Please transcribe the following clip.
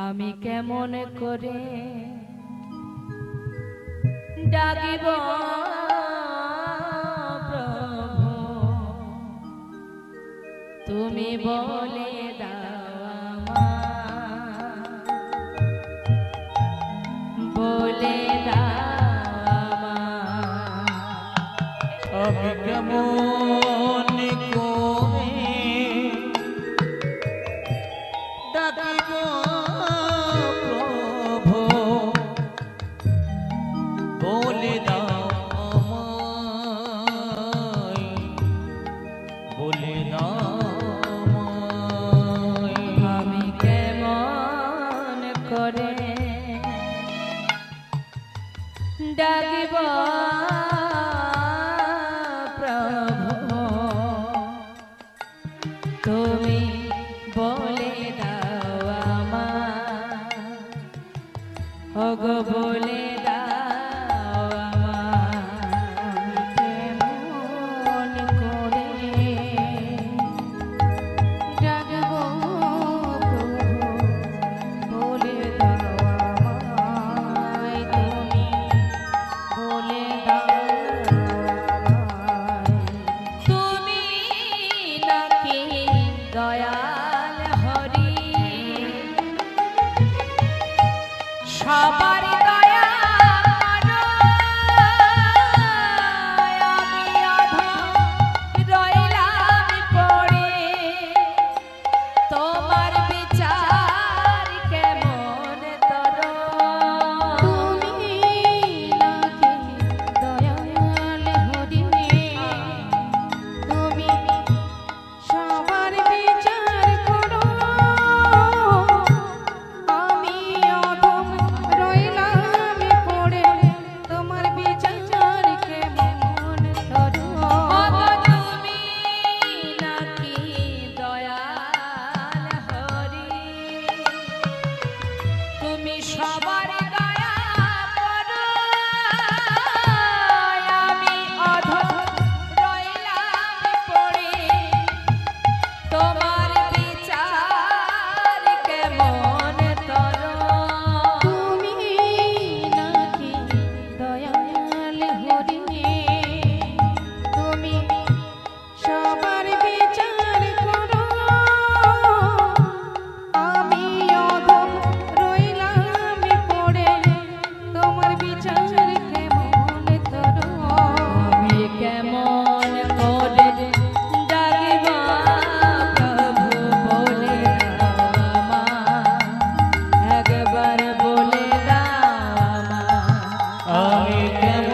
আমি কেমন করে ডাকিব প্রভু, তুমি বলে দাও আমায়, বলে দাও আমায়। আমি কেমন করে ডাকিব প্রভু, বলে দাও আমায়, বলে দাও আমায়। আমি কেমন করে ডাকিব প্রভু, তুমি বলে দাও আমায়, ওগো বলে দাও আমায়। কেমন করে ডাকব প্রভু, বলে দাও আমায়, তুমি বলে দাও আমায়। তুমি নাকি দয়াল হরি, সবার দয়া করো, আমি অধম রইলাম পড়ে, তোমার বিচার কেমন তরো। তুমি নাকি দয়াল হরি, তুমি সবার বিচার করো, আমি অধম রইলাম পড়ে, তোমার বিচার কেমন তরো। তুমি নাকি দয়াল হরি, তুমি সবার দয়া করো, আমি অধম রইলাম পড়ে, তোমার বিচার কেমন তরো। তুমি নাকি দয়াল হরি, তুমি সবার বিচার করো, আমি অধম রইলাম পড়ে, তোমার বিচার কেমন তরো। আমি কেমন করে ডাকিব প্রভু, বলে দাও আমায়, একবার বলে দাও আমায়। আমি কেমন